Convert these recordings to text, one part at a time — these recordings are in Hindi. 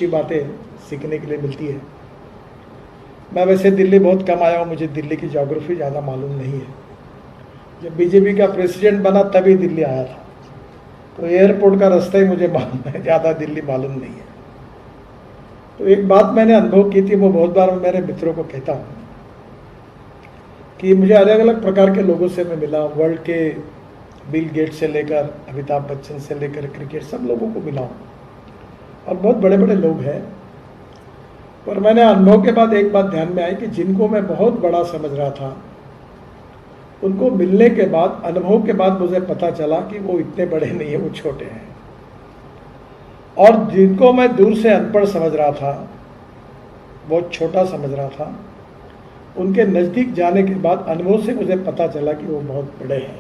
अच्छी बातें सीखने के लिए मिलती है। मैं वैसे दिल्ली बहुत कम आया हूँ, मुझे दिल्ली की ज्योग्राफी ज़्यादा मालूम नहीं है। जब बीजेपी का प्रेसिडेंट बना तभी दिल्ली आया था, तो एयरपोर्ट का रास्ता ही मुझे मालूम है, ज़्यादा दिल्ली मालूम नहीं है। तो एक बात मैंने अनुभव की थी, वो बहुत बार मेरे मित्रों को कहता हूँ कि मुझे अलग अलग प्रकार के लोगों से मैं मिला। वर्ल्ड के बिल गेट्स से लेकर अमिताभ बच्चन से लेकर क्रिकेट, सब लोगों को मिला हूँ और बहुत बड़े बड़े लोग हैं। पर मैंने अनुभव के बाद एक बात ध्यान में आई कि जिनको मैं बहुत बड़ा समझ रहा था, उनको मिलने के बाद, अनुभव के बाद मुझे पता चला कि वो इतने बड़े नहीं है, वो छोटे हैं। और जिनको मैं दूर से अनपढ़ समझ रहा था, बहुत छोटा समझ रहा था, उनके नज़दीक जाने के बाद अनुभव से मुझे पता चला कि वो बहुत बड़े हैं।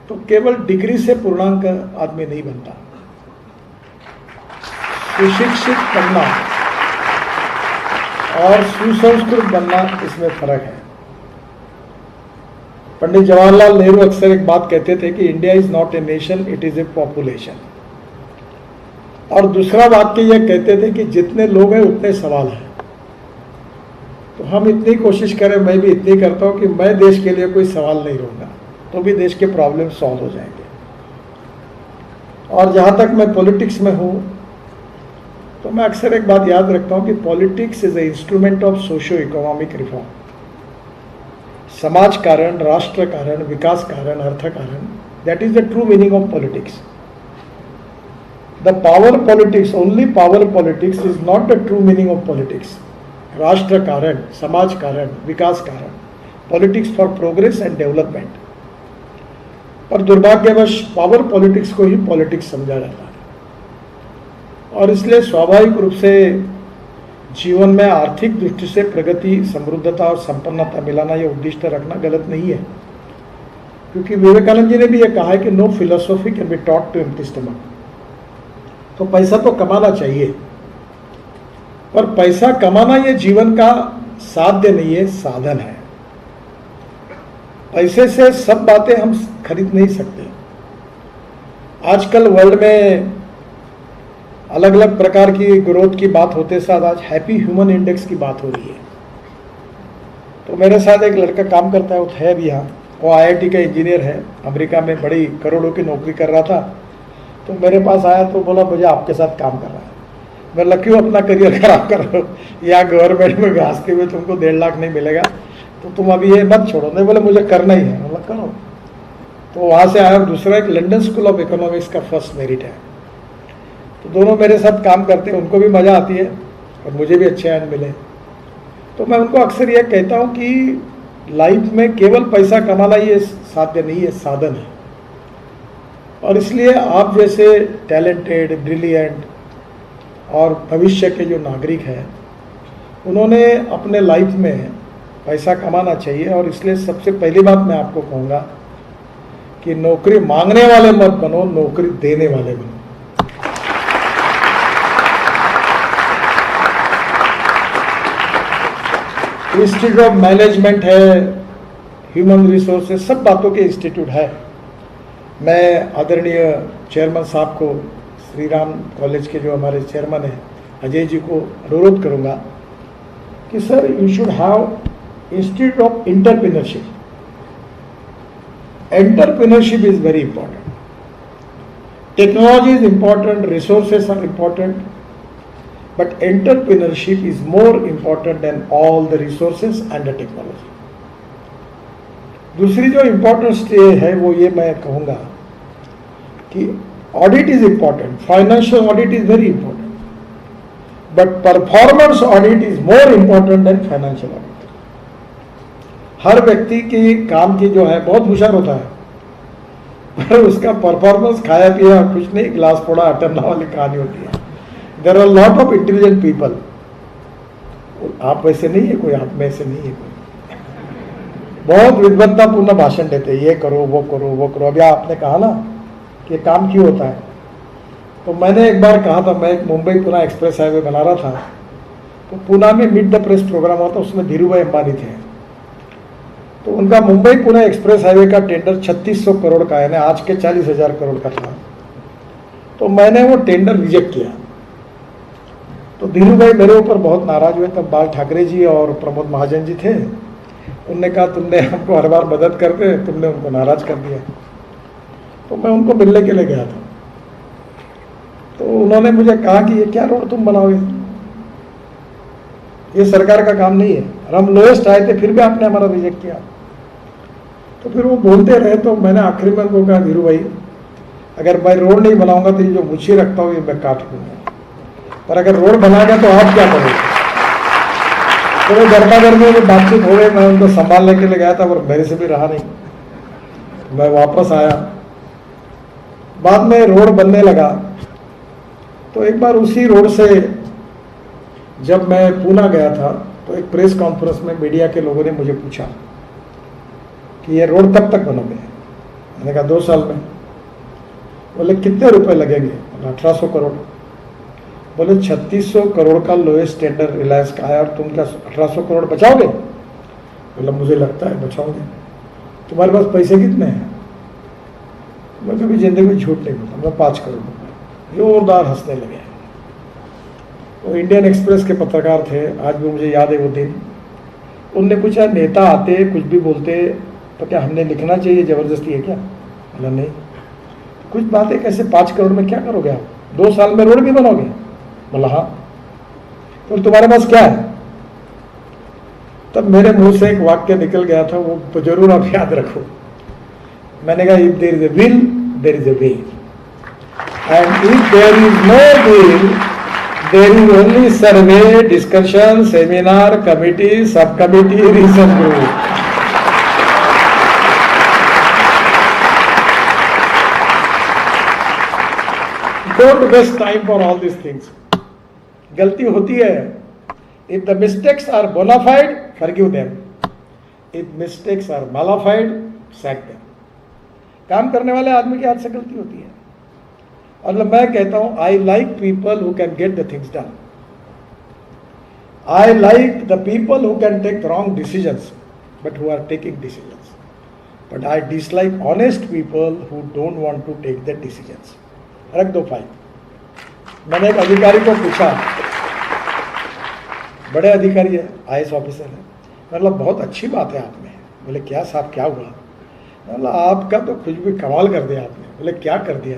तो केवल डिग्री से पूर्णांक आदमी नहीं बनता, सुशिक्षित बनना और सुसंस्कृत बनना, इसमें फर्क है। पंडित जवाहरलाल नेहरू अक्सर एक बात कहते थे कि India is not a nation, it is a population. और दूसरा वाक्य ये कहते थे कि जितने लोग हैं उतने सवाल हैं। तो हम इतनी कोशिश करें, मैं भी इतनी करता हूं कि मैं देश के लिए कोई सवाल नहीं रहूँगा, तो भी देश के प्रॉब्लम सॉल्व हो जाएंगे। और जहाँ तक मैं पॉलिटिक्स में हूँ, तो मैं अक्सर एक बात याद रखता हूँ कि politics is a instrument of socio economic reform. समाज कारण, राष्ट्र कारण, विकास कारण, अर्थ कारण, that is the true meaning of politics. The power politics, only power politics is not the true meaning of politics. राष्ट्र कारण, समाज कारण, विकास कारण, politics for progress and development. पर दुर्भाग्यवश पावर पॉलिटिक्स को ही पॉलिटिक्स समझा जाता है, और इसलिए स्वाभाविक रूप से जीवन में आर्थिक दृष्टि से प्रगति, समृद्धता और संपन्नता मिलाना, यह उद्दिष्ट रखना गलत नहीं है। क्योंकि विवेकानंद जी ने भी यह कहा है कि no philosophy can be taught to empty stomach. तो पैसा तो कमाना चाहिए, पर पैसा कमाना ये जीवन का साध्य नहीं है, साधन है। पैसे से सब बातें हम खरीद नहीं सकते। आजकल वर्ल्ड में अलग अलग प्रकार की ग्रोथ की बात होते साथ आज हैप्पी ह्यूमन इंडेक्स की बात हो रही है। तो मेरे साथ एक लड़का काम करता है, वो है भी यहाँ, वो आईआईटी का इंजीनियर है, अमेरिका में बड़ी करोड़ों की नौकरी कर रहा था। तो मेरे पास आया तो बोला मुझे आपके साथ काम करना है। मैं बोला क्यों अपना करियर खराब कर रहे हो, यहाँ गवर्नमेंट में घास के हुए तुमको 1.5 लाख नहीं मिलेगा, तो तुम अभी ये मत छोड़ो। नहीं बोले मुझे करना ही है। बोला करो। तो वहाँ से आया। दूसरा एक लंदन स्कूल ऑफ इकोनॉमिक्स का फर्स्ट मेरिट है। तो दोनों मेरे साथ काम करते हैं, उनको भी मज़ा आती है और मुझे भी अच्छे अंक मिले। तो मैं उनको अक्सर यह कहता हूँ कि लाइफ में केवल पैसा कमाना ये साध्य नहीं है, साधन है। और इसलिए आप जैसे टैलेंटेड, ब्रिलियंट और भविष्य के जो नागरिक हैं, उन्होंने अपने लाइफ में पैसा कमाना चाहिए। और इसलिए सबसे पहली बात मैं आपको कहूँगा कि नौकरी मांगने वाले मत बनो, नौकरी देने वाले बनो। इंस्टीट्यूट ऑफ मैनेजमेंट है, ह्यूमन रिसोर्सेज, सब बातों के इंस्टीट्यूट है। मैं आदरणीय चेयरमैन साहब को, श्री राम कॉलेज के जो हमारे चेयरमैन हैं अजय जी को अनुरोध करूंगा कि sir you should have institute of entrepreneurship. Entrepreneurship is very important. Technology is important, resources are important, but entrepreneurship is more important than all the resources and the technology. दूसरी जो इम्पोर्टेंस है वो ये मैं कहूँगा कि audit is important, financial audit is very important, but performance audit is more important than financial audit. हर व्यक्ति की काम की जो है बहुत होशियार होता है, पर उसका परफॉर्मेंस खाया पिया कुछ नहीं, गिलास फोड़ा अटरना वाली कहानी होती है। There are lot of intelligent people. आप वैसे नहीं है कोई, आप में से नहीं है कोई, बहुत विद्वत्तापूर्ण भाषण देते हैं, ये करो वो करो वो करो। अभी आपने कहा ना कि काम क्यों होता है, तो मैंने एक बार कहा था, मैं एक मुंबई पुणे एक्सप्रेस हाईवे बना रहा था, तो पुणे में मीट द प्रेस प्रोग्राम हुआ था, उसमें धीरूभाई अंबानी थे। तो उनका मुंबई पुणे एक्सप्रेस हाईवे का टेंडर 3600 करोड़ का है, यानी आज के 40,000 करोड़ का था। तो मैंने वो टेंडर रिजेक्ट किया। तो धीरू भाई मेरे ऊपर बहुत नाराज हुए। तब बाल ठाकरे जी और प्रमोद महाजन जी थे। उनने कहा तुमने हमको हर बार मदद करते, तुमने उनको नाराज कर दिया। तो मैं उनको मिलने के लिए गया था। तो उन्होंने मुझे कहा कि ये क्या रोड तुम बनाओगे, ये सरकार का काम नहीं है। और हम लोएस्ट आए थे, फिर भी आपने हमारा रिजेक्ट किया। तो फिर वो बोलते रहे। तो मैंने आखिरी में उनको कहा धीरू भाई, अगर मैं रोड नहीं बनाऊंगा तो ये जो मुझे रखता हूँ ये मैं काट दूंगा, पर अगर रोड बनाएगा तो आप क्या करोगे। तो वो गर्मा गर्मी में बातचीत हो गई। मैं उनको संभालने के लिए गया था, पर मेरे से भी रहा नहीं। मैं वापस आया। बाद में रोड बनने लगा। तो एक बार उसी रोड से जब मैं पूना गया था, तो एक प्रेस कॉन्फ्रेंस में मीडिया के लोगों ने मुझे पूछा कि ये रोड कब तक बनोगे। मैंने कहा 2 साल में। बोले कितने रुपए लगेंगे। 1800 करोड़। बोले 3600 करोड़ का लोएस्ट टेंडर रिलायंस का है और तुम क्या 1800 करोड़ बचाओगे। बोला मुझे लगता है बचाओगे। तुम्हारे पास पैसे कितने हैं। मैं कभी जिंदगी में झूठ नहीं बोलता। मैं 5 करोड़ रुपये। जोरदार हंसने लगे। वो इंडियन एक्सप्रेस के पत्रकार थे, आज भी मुझे याद है वो दिन। उनने पूछा नेता आते कुछ भी बोलते तो क्या हमने लिखना चाहिए, जबरदस्ती है क्या। बोला नहीं, कुछ बातें कैसे 5 करोड़ में क्या करोगे आप, 2 साल में रोड भी बनोगे। बोला हाँ। तो तुम्हारे पास क्या है। तब मेरे मुंह से एक वाक्य निकल गया था, वो तो जरूर आप याद रखो। मैंने कहा if there is a will there is a way, and if there is no will there is only survey, discussion, seminar, committee, sub committee, research group. Don't waste time for all these things. गलती होती है। If the mistakes are bona fide, forgive them. If mistakes are mala fide, sack them. काम करने वाले आदमी के हाथ से गलती होती है। और मैं कहता हूं I like people who can get the things done. I like the people who can take wrong decisions, but who are taking decisions. But I dislike honest people who don't want to take the decisions. रख दो फाइल। मैंने एक अधिकारी को पूछा, बड़े अधिकारी है, IAS ऑफिसर है। मतलब बहुत अच्छी बात है आप में। बोले क्या साहब क्या हुआ। मतलब आपका तो कुछ भी कमाल कर दिया आपने। बोले क्या कर दिया।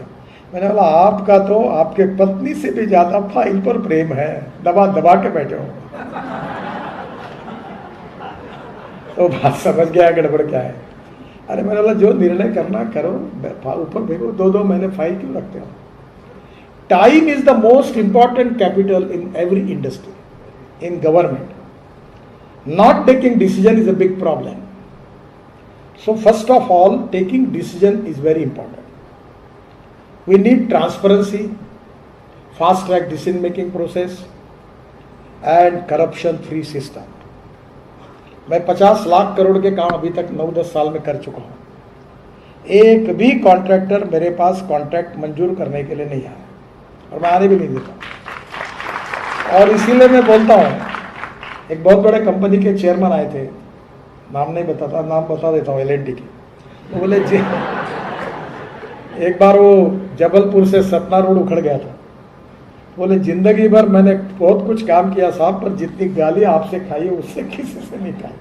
मैंने बोला आपका तो आपके पत्नी से भी ज्यादा फाइल पर प्रेम है, दबा दबा के बैठे हो। तो बात समझ गया गड़बड़ क्या है। अरे मैंने बोला जो निर्णय करना करो, ऊपर भेजो। 2-2 महीने फाइल क्यों रखते हो। Time is the most important capital in every industry, in government. Not taking decision is a big problem. So first of all, taking decision is very important. We need transparency, fast track decision making process and corruption free system. मैं 50 लाख करोड़ के काम अभी तक 9-10 साल में कर चुका हूँ। एक भी कॉन्ट्रैक्टर मेरे पास कॉन्ट्रैक्ट मंजूर करने के लिए नहीं आया और मैं आने भी नहीं देता। और इसीलिए मैं बोलता हूँ, एक बहुत बड़े कंपनी के चेयरमैन आए थे, नाम नहीं बताता, नाम बता देता हूँ, L&T की। तो बोले जी एक बार वो जबलपुर से सतना रोड उखड़ गया था। बोले जिंदगी भर मैंने बहुत कुछ काम किया साहब, पर जितनी गाली आपसे खाई है उससे किसी से नहीं खाई।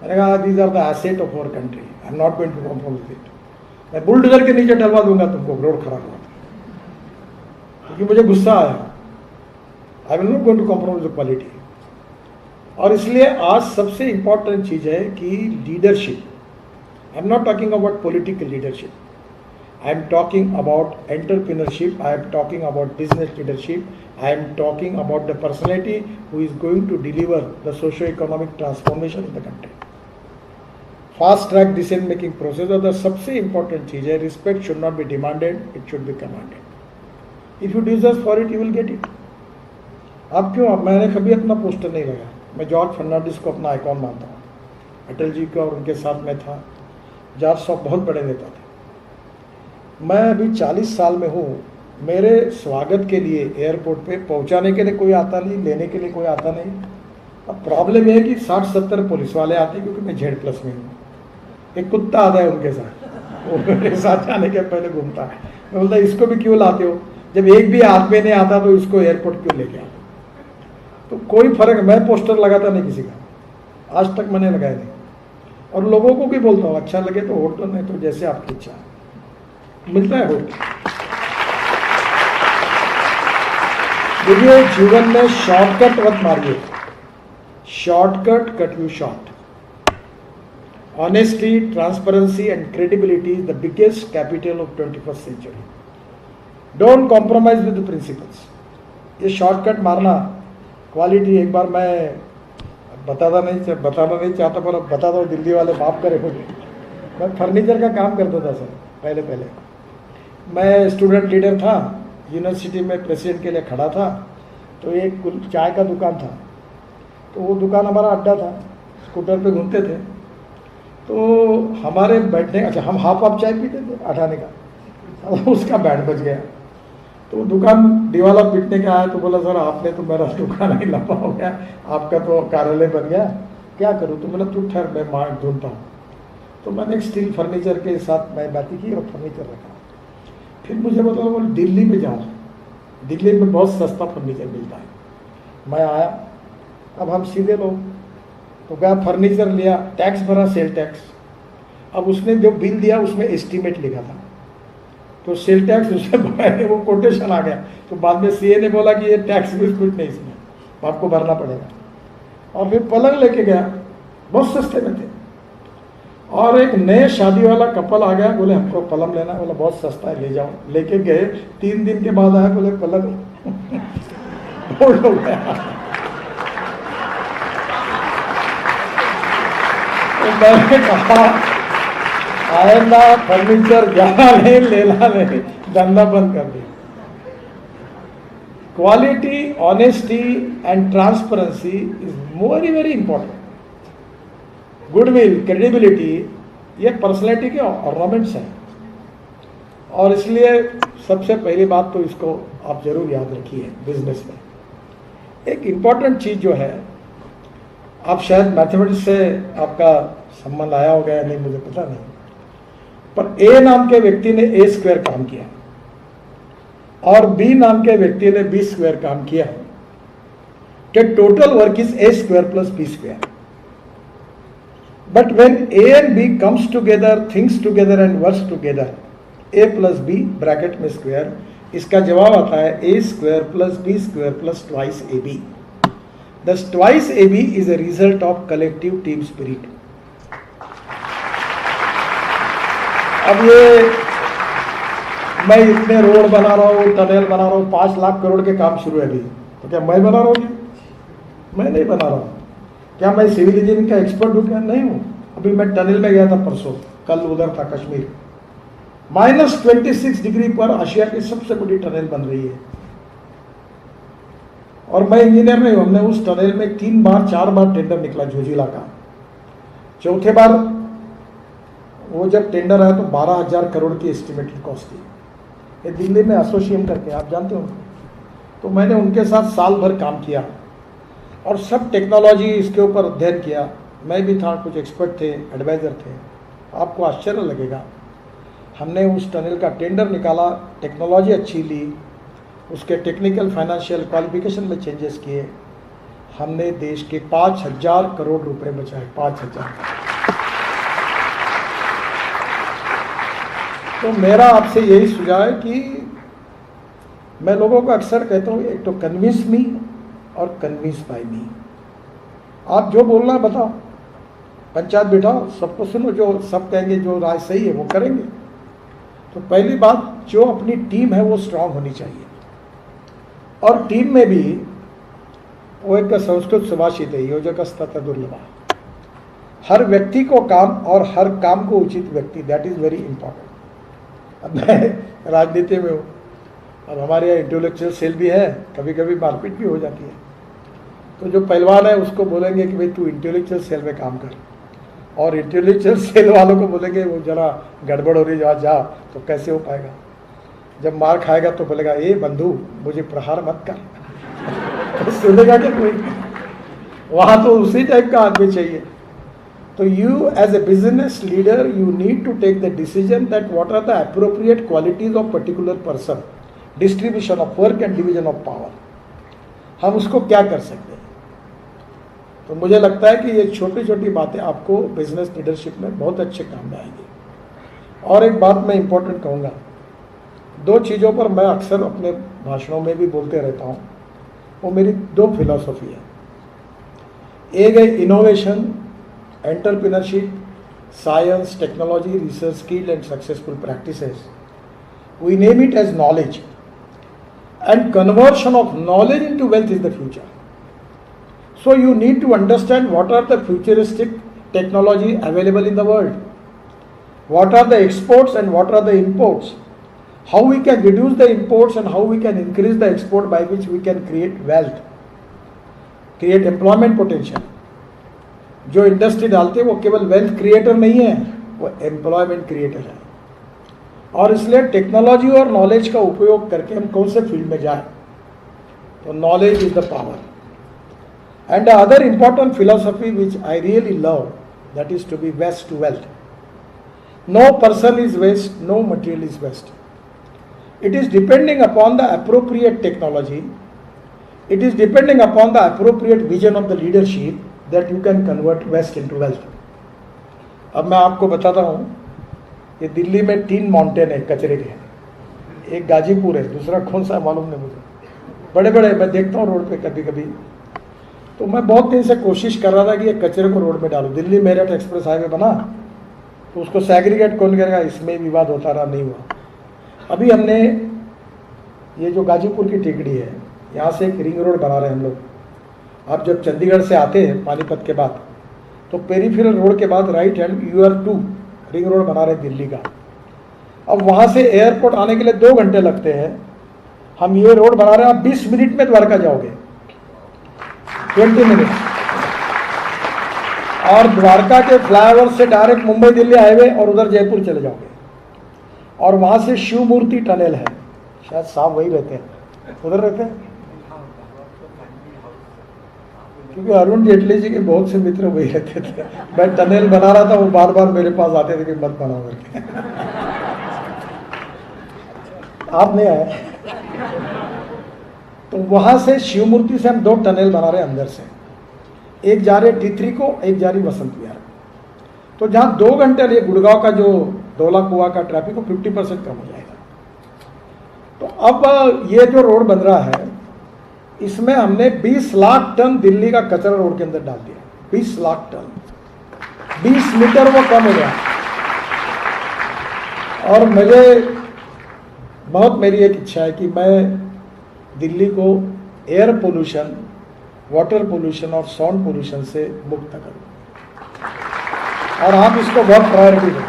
मैंने कहा these are the asset of our country, I am not going to compromise it. मैं बुलडोजर के नीचे डलवा दूंगा तुमको, रोड खराब हुआ क्योंकि मुझे गुस्सा आया। I will not going to compromise the quality. और इसलिए आज सबसे इंपॉर्टेंट चीज है कि leadership. I am not talking about political leadership, I am talking about entrepreneurship, I am talking about business leadership, I am talking about the personality who is going to deliver the socio-economic transformation in the country. Fast track decision making process और the सबसे important चीज़ है, respect should not be demanded, it should be commanded. If you deserve for it, you will get it. आप क्यों, मैंने कभी अपना पोस्टर नहीं लगाया। मैं जॉर्ज फर्नांडिस को अपना आइकॉन मानता हूँ, अटल जी का और उनके साथ में था। जॉर्ज साहब बहुत बड़े नेता थे। मैं अभी 40 साल में हूँ, मेरे स्वागत के लिए एयरपोर्ट पे पहुँचाने के लिए कोई आता नहीं, लेने के लिए कोई आता नहीं। अब प्रॉब्लम यह है कि 60-70 पुलिस वाले आते हैं, क्योंकि मैं Z+ में हूँ। एक कुत्ता आता है उनके साथ, वो मेरे साथ आने के पहले घूमता है। मैं बोलता इसको भी क्यों लाते हो, जब एक भी आदमी नहीं आता तो इसको एयरपोर्ट क्यों लेके आते। तो कोई फर्क, मैं पोस्टर लगाता नहीं किसी का, आज तक मैंने लगाया नहीं, और लोगों को भी बोलता हूँ अच्छा लगे तो वोट दो, नहीं तो जैसे आपकी इच्छा मिलता है वोट। देखिए जीवन में शॉर्टकट मत मारिए, shortcut cut you short. Honesty, transparency and credibility is the biggest capital of 21st century. Don't compromise with the principles. ये शॉर्टकट मारना क्वालिटी, एक बार मैं बताना नहीं चाहता पर अब बता दो, दिल्ली वाले माफ करे मुझे। मैं फर्नीचर का काम करता था सर, पहले मैं स्टूडेंट लीडर था, यूनिवर्सिटी में प्रेसिडेंट के लिए खड़ा था, तो एक चाय का दुकान था, तो वो दुकान हमारा अड्डा था, स्कूटर पे घूमते थे, तो हमारे बैठने, अच्छा हम हाफ चाय पीते थे 8 आने का, अब उसका बैंड बज गया, तो दुकान दीवाला पीटने का आया, तो बोला सर आपने तो मेरा दुकान ही लंबा हो गया, आपका तो कार्यालय बन गया, क्या करूँ? तो बोला तू ठहर, मैं मार्क ढूंढता हूँ। तो मैंने एक स्टील फर्नीचर के साथ मैं बातें की और फर्नीचर रखा। फिर मुझे बताया बोले दिल्ली में जाओ, दिल्ली में बहुत सस्ता फर्नीचर मिलता है। मैं आया, अब हम सीधे लोग, तो गया फर्नीचर लिया, टैक्स भरा, सेल टैक्स। अब उसने जो बिल दिया उसमें एस्टीमेट लिखा था, तो सेल टैक्स उसने भरा, वो कोटेशन आ गया, तो बाद में सीए ने बोला कि ये टैक्स भी कुछ नहीं, इसमें आपको भरना पड़ेगा। और फिर पलंग लेके गया, बहुत सस्ते में थे, और एक नए शादी वाला कपल आ गया, बोले हमको पलंग लेना, बोला बहुत सस्ता है ले जाओ, लेके गए, 3 दिन के बाद आया, बोले पलंग बोल्ड हो गया। तो मैंने कहा आएगा फर्नीचर जाना नहीं, लेना नहीं, धंधा बंद कर दिया। Quality, honesty and transparency is very important. Goodwill, credibility, ये पर्सनैलिटी के ऑर्नामेंट्स हैं, और इसलिए सबसे पहली बात तो इसको आप जरूर याद रखिए। बिजनेस में एक इम्पॉर्टेंट चीज़ जो है, आप शायद मैथमेटिक्स से आपका संबंध आया होगा या नहीं मुझे पता नहीं, पर ए नाम के व्यक्ति ने ए स्क्वायर काम किया और बी नाम के व्यक्ति ने बी स्क्वायर काम किया, total work is A square plus B square. But when A and B comes together, thinks together and works together, A plus B bracket में स्क्वायर, इसका जवाब आता है A square plus B square plus twice AB। Thus twice AB is a result of collective team spirit। अब ये मैं इतने रोड बना रहा हूँ, टनल बना रहा हूँ, 5 लाख करोड़ के काम शुरू है अभी, तो क्या मैं बना रहा हूँ? मैं नहीं बना रहा हूँ। क्या मैं सिविल इंजीनियरिंग का एक्सपर्ट हूँ? क्या नहीं हूँ। अभी मैं टनल में गया था परसों, कल उधर था कश्मीर, -26 डिग्री पर आशिया की सबसे बड़ी टनल बन रही है, और मैं इंजीनियर नहीं हूँ। हमने उस टनल में 4 बार टेंडर निकला जोजिला का। चौथे बार वो जब टेंडर आया तो 12,000 करोड़ की एस्टिमेटेड कॉस्ट थी। ये दिल्ली में एसोसिएशन करके, आप जानते हो। तो मैंने उनके साथ साल भर काम किया और सब टेक्नोलॉजी इसके ऊपर अध्ययन किया। मैं भी था, कुछ एक्सपर्ट थे, एडवाइज़र थे। आपको आश्चर्य लगेगा, हमने उस टनल का टेंडर निकाला, टेक्नोलॉजी अच्छी ली, उसके टेक्निकल फाइनेंशियल क्वालिफिकेशन में चेंजेस किए, हमने देश के 5,000 करोड़ रुपए बचाए। 5,000। तो मेरा आपसे यही सुझाव है कि मैं लोगों को अक्सर कहता हूँ, एक तो कन्विंस मी और कन्विंस बाय मी। आप जो बोलना है बताओ, पंचायत बिठाओ, सबको सुनो, जो सब कहेंगे जो राय सही है वो करेंगे। तो पहली बात, जो अपनी टीम है वो स्ट्रांग होनी चाहिए, और टीम में भी वो एक संस्कृत सुभाषित है, योजकस्तथा दुर्लभा। हर व्यक्ति को काम और हर काम को उचित व्यक्ति, दैट इज वेरी इंपॉर्टेंट। अब मैं राजनीति में हूँ, अब हमारे यहाँ इंटेलेक्चुअल सेल भी है, कभी कभी मारपीट भी हो जाती है। तो जो पहलवान है उसको बोलेंगे कि भाई तू इंटेलेक्चुअल सेल में काम कर, और इंटेलेक्चुअल सेल वालों को बोलेंगे वो जरा गड़बड़ हो रही जा, तो कैसे हो पाएगा। जब मार खाएगा तो बोलेगा ए बंधु मुझे प्रहार मत कर तो सुनेगा क्या कोई? वहाँ तो उसी टाइप का आदमी चाहिए। तो you as a business leader, you need to take the decision that what are the appropriate qualities of particular person, distribution of work and division of power. हम उसको क्या कर सकते हैं। तो मुझे लगता है कि ये छोटी छोटी बातें आपको बिजनेस लीडरशिप में बहुत अच्छे काम में आएंगी। और एक बात मैं इम्पोर्टेंट कहूँगा, दो चीज़ों पर मैं अक्सर अपने भाषणों में भी बोलते रहता हूँ, वो मेरी दो फिलॉसफी है। एक है innovation, entrepreneurship, science, technology, research, skill and successful practices. We name it as knowledge, and conversion of knowledge into wealth is the future. So you need to understand what are the futuristic technology available in the world, what are the exports and what are the imports, how we can reduce the imports and how we can increase the export by which we can create wealth, create employment potential. जो इंडस्ट्री डालते हैं वो केवल वेल्थ क्रिएटर नहीं है, वो एम्प्लॉयमेंट क्रिएटर है। और इसलिए टेक्नोलॉजी और नॉलेज का उपयोग करके हम कौन से फील्ड में जाए, तो knowledge is the power. And the other important philosophy which I really love, that is to be waste to wealth. No person is waste, no material is waste. It is depending upon the appropriate technology, it is depending upon the appropriate vision of the leadership that you can convert waste into wealth. अब मैं आपको बताता हूँ, ये दिल्ली में 3 माउंटेन है कचरे के, एक गाजीपुर है, दूसरा कौन सा मालूम नहीं मुझे, बड़े बड़े मैं देखता हूँ रोड पे कभी कभी। तो मैं बहुत दिन से कोशिश कर रहा था कि ये कचरे को रोड में डालूं। दिल्ली मेरठ एक्सप्रेस हाईवे बना तो उसको सेग्रीगेट कौन करेगा, इसमें विवाद होता रहा, नहीं हुआ। अभी हमने ये जो गाजीपुर की टेकड़ी है, यहाँ से एक रिंग रोड बना रहे हैं हम लोग। आप जब चंडीगढ़ से आते हैं पानीपत के बाद, तो पेरीफेरल रोड के बाद right hand UR2 ring road बना रहे दिल्ली का। अब वहां से एयरपोर्ट आने के लिए 2 घंटे लगते हैं, हम ये रोड बना रहे हैं, आप 20 मिनट में द्वारका जाओगे, 20 मिनट। और द्वारका के फ्लाईओवर से डायरेक्ट मुंबई दिल्ली हाईवे और उधर जयपुर चले जाओगे। और वहां से शिव मूर्ति टनल है, शायद साहब वही रहते हैं, उधर रहते हैं, क्योंकि अरुण जेटली जी के बहुत से मित्र वही रहते थे। मैं टनल बना रहा था, वो बार बार मेरे पास आते थे कि मत बनाओ करके। आप नहीं आए। तो वहां से शिव मूर्ति से हम 2 टनल बना रहे हैं अंदर से, एक जा रहे T3 को, एक जा रही वसंत विहार। तो जहां 2 घंटे लिए गुड़गांव का जो धौला कुआं का ट्रैफिक को 50% कम हो जाएगा। तो अब ये जो रोड बन रहा है, इसमें हमने 20 लाख टन दिल्ली का कचरा रोड के अंदर डाल दिया। 20 लाख टन, 20 मीटर वो कम हो गया। और मेरी एक इच्छा है कि मैं दिल्ली को एयर पोल्यूशन, वाटर पोल्यूशन और साउंड पोल्यूशन से मुक्त करूं, और आप इसको बहुत प्रायोरिटी दें।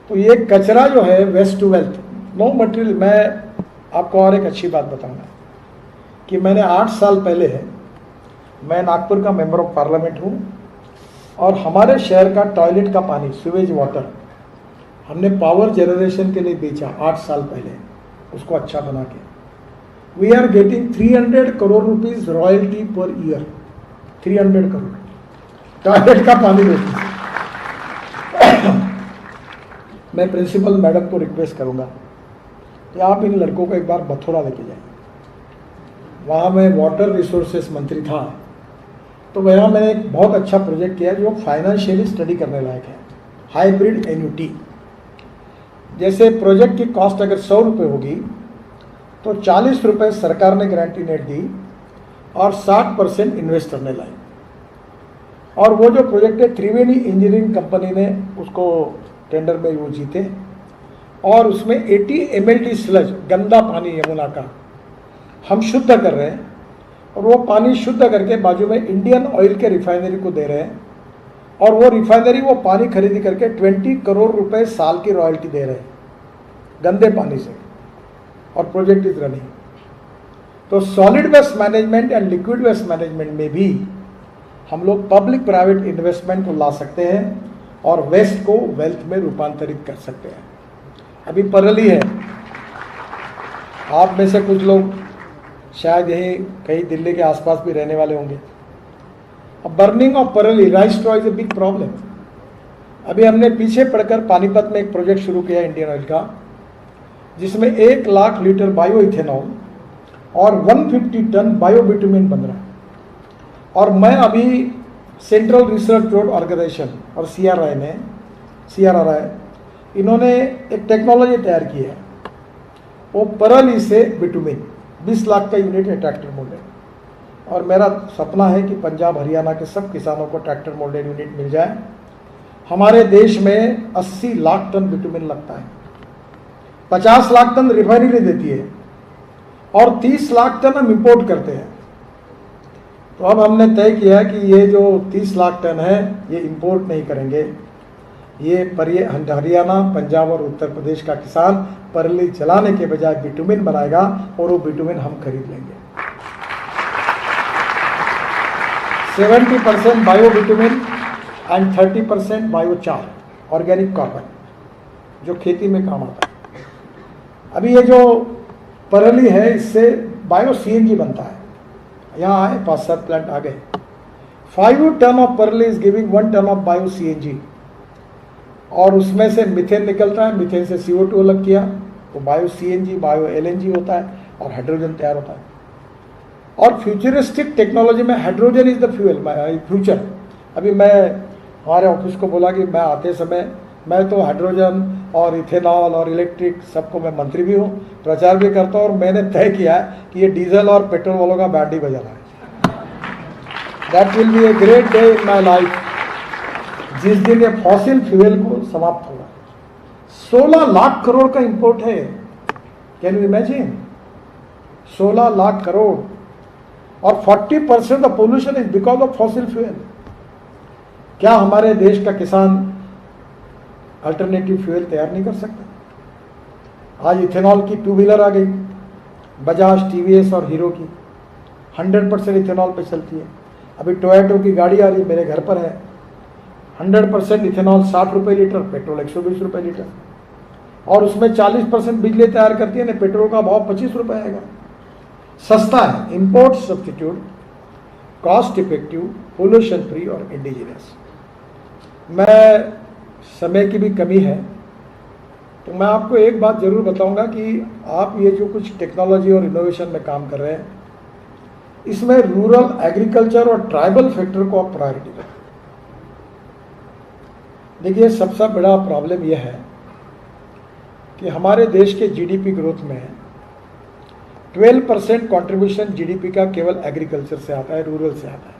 तो ये कचरा जो है waste to wealth, no material. मैं आपको और एक अच्छी बात बताऊंगा कि मैंने 8 साल पहले, मैं नागपुर का मेंबर ऑफ पार्लियामेंट हूँ, और हमारे शहर का टॉयलेट का पानी, सीवेज वाटर, हमने पावर जनरेशन के लिए बेचा 8 साल पहले, उसको अच्छा बना के। We are getting 300 crore rupees royalty per year, 300 crore toilet का पानी बेचने। मैं प्रिंसिपल मैडम को रिक्वेस्ट करूंगा कि आप इन लड़कों को एक बार मथुरा लेके जाएं। वहाँ मैं वाटर रिसोर्सेस मंत्री था, तो वहाँ मैंने एक बहुत अच्छा प्रोजेक्ट किया जो फाइनेंशियली स्टडी करने लायक है, हाइब्रिड एन्युटी। जैसे प्रोजेक्ट की कॉस्ट अगर 100 रुपये होगी तो 40 रुपये सरकार ने गारंटी नेट दी और 60% इन्वेस्टर ने लाई। और वो जो प्रोजेक्ट है त्रिवेणी इंजीनियरिंग कंपनी ने उसको टेंडर में वो जीते, और उसमें 80 mld स्लज, गंदा पानी यमुना का, हम शुद्ध कर रहे हैं। और वो पानी शुद्ध करके बाजू में इंडियन ऑयल के रिफाइनरी को दे रहे हैं, और वो रिफाइनरी वो पानी खरीदी करके 20 करोड़ रुपए साल की रॉयल्टी दे रहे हैं गंदे पानी से, और प्रोजेक्ट इज रनिंग। तो solid waste management and liquid waste management में भी हम लोग पब्लिक प्राइवेट इन्वेस्टमेंट को ला सकते हैं और वेस्ट को वेल्थ में रूपांतरित कर सकते हैं। अभी परली है, आप में से कुछ लोग शायद यहीं कहीं दिल्ली के आसपास भी रहने वाले होंगे। अब बर्निंग ऑफ परली, rice straw is a big problem. अभी हमने पीछे पड़कर पानीपत में एक प्रोजेक्ट शुरू किया इंडियन ऑयल का, जिसमें 1 लाख लीटर बायो इथेनॉल और 150 टन बायोबिटुमिन बन रहा है। और मैं अभी सेंट्रल रिसर्च रोड ऑर्गेनाइजेशन और CRRI इन्होंने एक टेक्नोलॉजी तैयार की है, वो परली से बिटुमिन 20 लाख का यूनिट है ट्रैक्टर मोल्डेड। और मेरा सपना है कि पंजाब हरियाणा के सब किसानों को ट्रैक्टर मोल्डेड यूनिट मिल जाए। हमारे देश में 80 लाख टन बिटुमिन लगता है, 50 लाख टन रिफाइनरी देती है और 30 लाख टन हम इंपोर्ट करते हैं। तो अब हमने तय किया कि ये जो 30 लाख टन है ये इंपोर्ट नहीं करेंगे, ये हरियाणा, पंजाब और उत्तर प्रदेश का किसान परली जलाने के बजाय बिटुमिन बनाएगा और वो बिटुमिन हम खरीद लेंगे। 70% bio bitumen and 30% biochar, organic carbon, जो खेती में काम आता है। अभी ये जो परली है इससे बायो CNG बनता है। यहाँ आए 5-7 प्लांट आ गए। 5 ton of parali is giving 1 ton of bio CNG। और उसमें से मीथेन निकलता है, मीथेन से CO2 अलग किया तो बायो CNG, बायो LNG होता है और हाइड्रोजन तैयार होता है। और फ्यूचरिस्टिक टेक्नोलॉजी में हाइड्रोजन इज द फ्यूचर। अभी मैं हमारे ऑफिस को बोला कि मैं आते समय, मैं तो हाइड्रोजन और इथेनॉल और इलेक्ट्रिक सबको मैं मंत्री भी हूँ, प्रचार भी करता हूँ, और मैंने तय किया है कि ये डीजल और पेट्रोल वालों का बैंड ही बजाना है। That will be a great day in my life, जिस दिन ये फॉसिल फ्यूल को समाप्त होगा। 16 लाख करोड़ का इंपोर्ट है, can you imagine? 16 lakh crore, और 40% of pollution is because of fossil fuel. क्या हमारे देश का किसान अल्टरनेटिव फ्यूल तैयार नहीं कर सकता? आज इथेनॉल की 2 व्हीलर आ गई, बजाज, TVS और हीरो की 100% इथेनॉल पे चलती है। अभी टोयोटो की गाड़ी आ रही, मेरे घर पर है, 100% इथेनॉल 60 रुपये लीटर, पेट्रोल 120 रुपये लीटर, और उसमें 40% बिजली तैयार करती है ना, पेट्रोल का भाव 25 रुपये आएगा। सस्ता है, import substitute, cost effective, pollution free और इंडिजिनस। मैं समय की भी कमी है तो मैं आपको एक बात जरूर बताऊंगा कि आप ये जो कुछ टेक्नोलॉजी और इनोवेशन में काम कर रहे हैं, इसमें रूरल एग्रीकल्चर और ट्राइबल फैक्टर को आप प्रायोरिटी दें। देखिए, सबसे बड़ा प्रॉब्लम यह है कि हमारे देश के GDP ग्रोथ में 12% कंट्रीब्यूशन GDP का केवल एग्रीकल्चर से आता है, रूरल से आता है।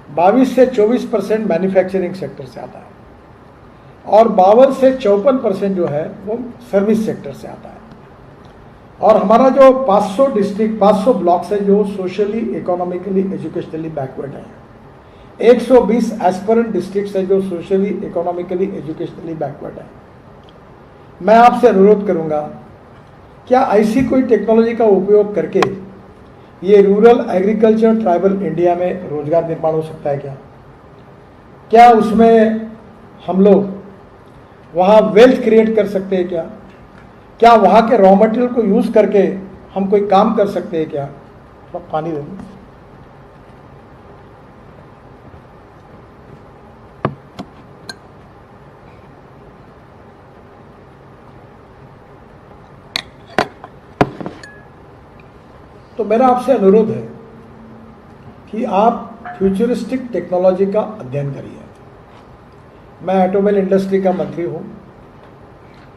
22 से 24% मैन्युफैक्चरिंग सेक्टर से आता है, और 52 से 54% जो है वो सर्विस सेक्टर से आता है। और हमारा जो 500 डिस्ट्रिक्ट, 500 ब्लॉक्स है जो सोशली, इकोनॉमिकली, एजुकेशनली बैकवर्ड है। 120 एस्पिरेंट डिस्ट्रिक्ट्स है जो सोशली, इकोनॉमिकली, एजुकेशनली बैकवर्ड है। मैं आपसे अनुरोध करूंगा, क्या ऐसी कोई टेक्नोलॉजी का उपयोग करके ये रूरल एग्रीकल्चर ट्राइबल इंडिया में रोजगार निर्माण हो सकता है? क्या उसमें हम लोग वहाँ वेल्थ क्रिएट कर सकते हैं? क्या वहाँ के रॉ मटेरियल को यूज़ करके हम कोई काम कर सकते हैं? क्या थोड़ा पानी देंगे। तो मेरा आपसे अनुरोध है कि आप फ्यूचरिस्टिक टेक्नोलॉजी का अध्ययन करिए। मैं ऑटोमोबाइल इंडस्ट्री का मंत्री हूँ।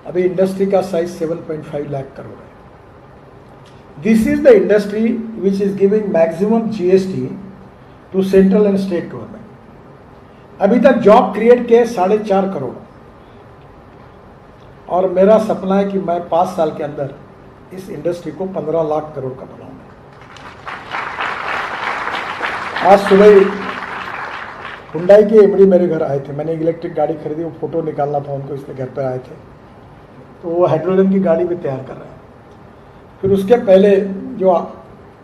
अभी इंडस्ट्री का साइज 7.5 लाख करोड़ है। This is the industry which is giving maximum GST to central and state government. अभी तक जॉब क्रिएट किए 4.5 करोड़, और मेरा सपना है कि मैं 5 साल के अंदर इस इंडस्ट्री को 15 लाख करोड़ का बनाऊंगा। आज सुबह हुंडई के MD मेरे घर आए थे। मैंने इलेक्ट्रिक गाड़ी खरीदी, वो फोटो निकालना था उनको, इसलिए घर पर आए थे। तो वो हाइड्रोजन की गाड़ी भी तैयार कर रहे हैं। फिर उसके पहले जो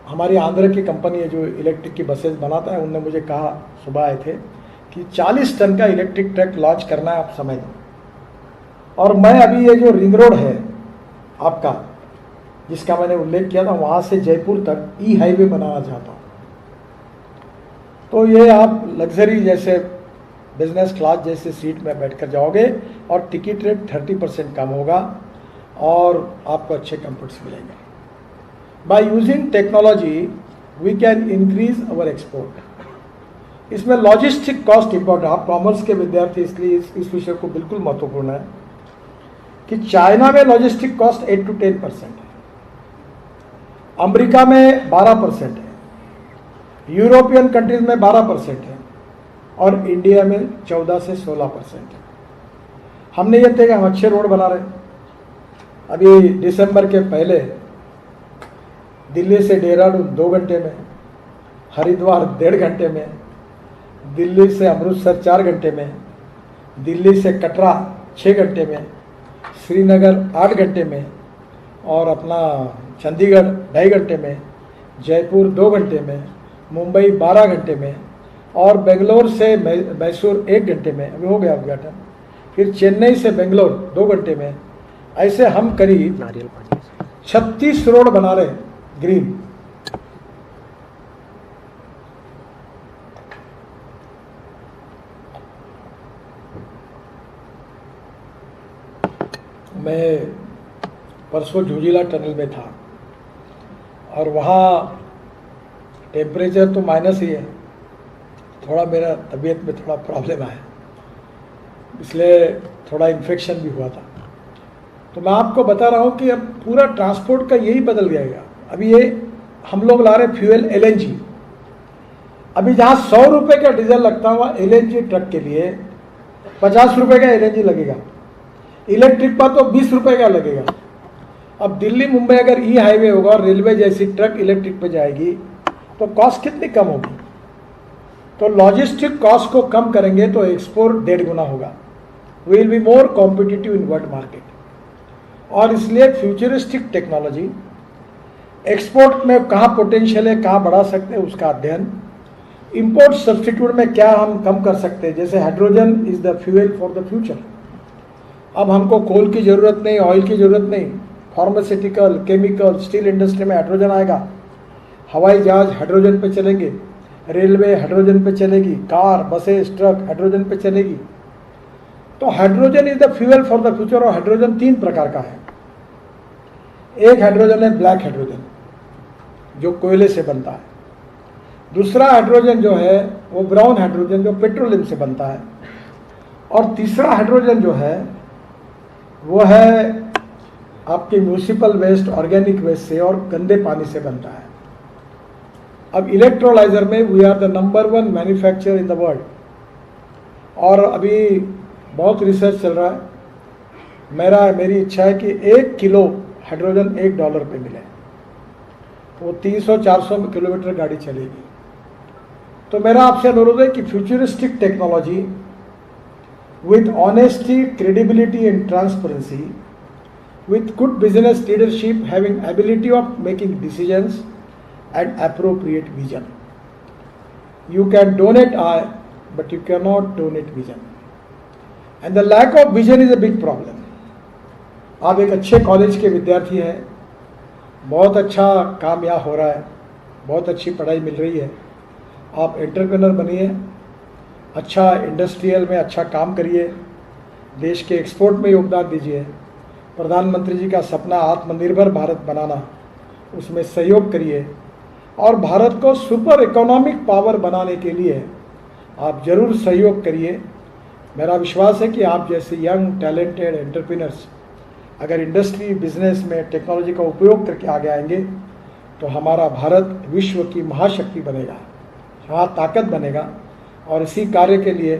हमारी आंध्र की कंपनी है जो इलेक्ट्रिक की बसेस बनाता है, उनने मुझे कहा, सुबह आए थे, कि 40 टन का इलेक्ट्रिक ट्रक लॉन्च करना है, आप समय दो। और मैं अभी ये जो रिंग रोड है आपका, जिसका मैंने उल्लेख किया था, वहाँ से जयपुर तक हाईवे बनाना चाहता हूँ। तो ये आप लग्जरी जैसे बिजनेस क्लास जैसे सीट में बैठकर जाओगे और टिकट रेट 30% कम होगा और आपको अच्छे कंफर्ट्स मिलेंगे। By using technology we can increase our export. इसमें लॉजिस्टिक कॉस्ट इंपॉर्टेंट, आप कॉमर्स के विद्यार्थी इसलिए इस विषय को बिल्कुल महत्वपूर्ण है कि चाइना में लॉजिस्टिक कॉस्ट 8 to 10% है, अमेरिका में 12% है, यूरोपियन कंट्रीज में 12% है और इंडिया में 14 से 16% है। हमने ये थे कि हम अच्छे रोड बना रहे हैं। अभी दिसंबर के पहले दिल्ली से देहरादून 2 घंटे में, हरिद्वार 1.5 घंटे में, दिल्ली से अमृतसर 4 घंटे में, दिल्ली से कटरा 6 घंटे में, श्रीनगर 8 घंटे में और अपना चंडीगढ़ 2.5 घंटे में, जयपुर 2 घंटे में, मुंबई 12 घंटे में और बेंगलोर से मैसूर 1 घंटे में, अभी हो गया उद्घाटन। फिर चेन्नई से बेंगलोर 2 घंटे में। ऐसे हम करीब 36 रोड बना रहे ग्रीन। मैं परसों झूझीला टनल में था और वहाँ टेम्परेचर तो माइनस ही है, थोड़ा मेरा तबीयत में थोड़ा प्रॉब्लम आया, इसलिए थोड़ा इन्फेक्शन भी हुआ था। तो मैं आपको बता रहा हूँ कि अब पूरा ट्रांसपोर्ट का यही बदल जाएगा। अभी ये हम लोग ला रहे फ्यूल LNG। अभी जहाँ 100 रुपये का डीजल लगता हुआ LNG ट्रक के लिए 50 रुपये का LNG लगेगा, इलेक्ट्रिक पर तो 20 रुपये का लगेगा। अब दिल्ली मुंबई अगर ई हाईवे होगा और रेलवे जैसी ट्रक इलेक्ट्रिक पे जाएगी तो कॉस्ट कितनी कम होगी। तो लॉजिस्टिक कॉस्ट को कम करेंगे तो एक्सपोर्ट 1.5 गुना होगा। We will be more competitive in world market. और इसलिए फ्यूचरिस्टिक टेक्नोलॉजी, एक्सपोर्ट में कहाँ पोटेंशियल है, कहाँ बढ़ा सकते हैं उसका अध्ययन, इंपोर्ट सब्स्टिट्यूट में क्या हम कम कर सकते हैं, जैसे hydrogen is the fuel for the future. अब हमको कोल की ज़रूरत नहीं, ऑयल की ज़रूरत नहीं, फार्मास्यूटिकल, केमिकल, स्टील इंडस्ट्री में हाइड्रोजन आएगा, हवाई जहाज हाइड्रोजन पे चलेंगे, रेलवे हाइड्रोजन पे चलेगी, कार, बसेस, ट्रक हाइड्रोजन पे चलेगी। तो hydrogen is the fuel for the future. और हाइड्रोजन 3 प्रकार का है। एक हाइड्रोजन है ब्लैक हाइड्रोजन जो कोयले से बनता है, दूसरा हाइड्रोजन जो है वो ब्राउन हाइड्रोजन जो पेट्रोलियम से बनता है, और तीसरा हाइड्रोजन जो है वो है आपके म्यूनिसिपल वेस्ट, ऑर्गेनिक वेस्ट से और गंदे पानी से बनता है। अब इलेक्ट्रोलाइजर में we are the number 1 manufacturer in the world और अभी बहुत रिसर्च चल रहा है। मेरी इच्छा है कि 1 किलो हाइड्रोजन $1 पे मिले, वो 300-400 किलोमीटर गाड़ी चलेगी। तो मेरा आपसे अनुरोध है कि futuristic technology with honesty, credibility and transparency, with good business leadership, having ability of making decisions and appropriate vision. You can donate eye, but you cannot donate vision. And the lack of vision is a big problem. आप एक अच्छे कॉलेज के विद्यार्थी हैं, बहुत अच्छा काम यहाँ हो रहा है, बहुत अच्छी पढ़ाई मिल रही है, आप एंटरप्रेन्योर बनिए, अच्छा इंडस्ट्रियल में अच्छा काम करिए, देश के एक्सपोर्ट में योगदान दीजिए, प्रधानमंत्री जी का सपना आत्मनिर्भर भारत बनाना, उसमें सहयोग करिए और भारत को सुपर इकोनॉमिक पावर बनाने के लिए आप जरूर सहयोग करिए। मेरा विश्वास है कि आप जैसे यंग टैलेंटेड एंटरप्रेन्योर्स अगर इंडस्ट्री बिजनेस में टेक्नोलॉजी का उपयोग करके आगे आएंगे तो हमारा भारत विश्व की महाशक्ति बनेगा, हाँ ताकत बनेगा। और इसी कार्य के लिए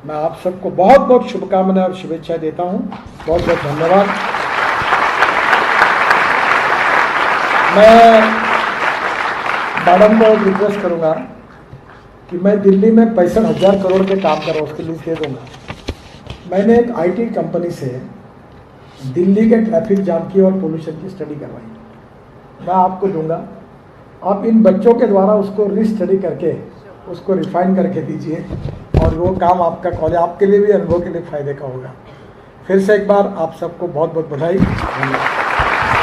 मैं आप सबको बहुत बहुत शुभकामनाएं और शुभेच्छाएं देता हूं। बहुत बहुत धन्यवाद। मैं मैडम को रिक्वेस्ट करूंगा कि मैं दिल्ली में 65,000 करोड़ के काम कर रहा हूँ, उसकी लिस्ट दे दूंगा। मैंने एक IT कंपनी से दिल्ली के ट्रैफिक जाम की और पोल्यूशन की स्टडी करवाई, मैं आपको दूंगा। आप इन बच्चों के द्वारा उसको रीस्टडी करके उसको रिफाइन करके दीजिए और वो काम आपका कॉलेज आपके लिए भी अनुभव के लिए फ़ायदे का होगा। फिर से एक बार आप सबको बहुत बहुत बधाई। धन्यवाद।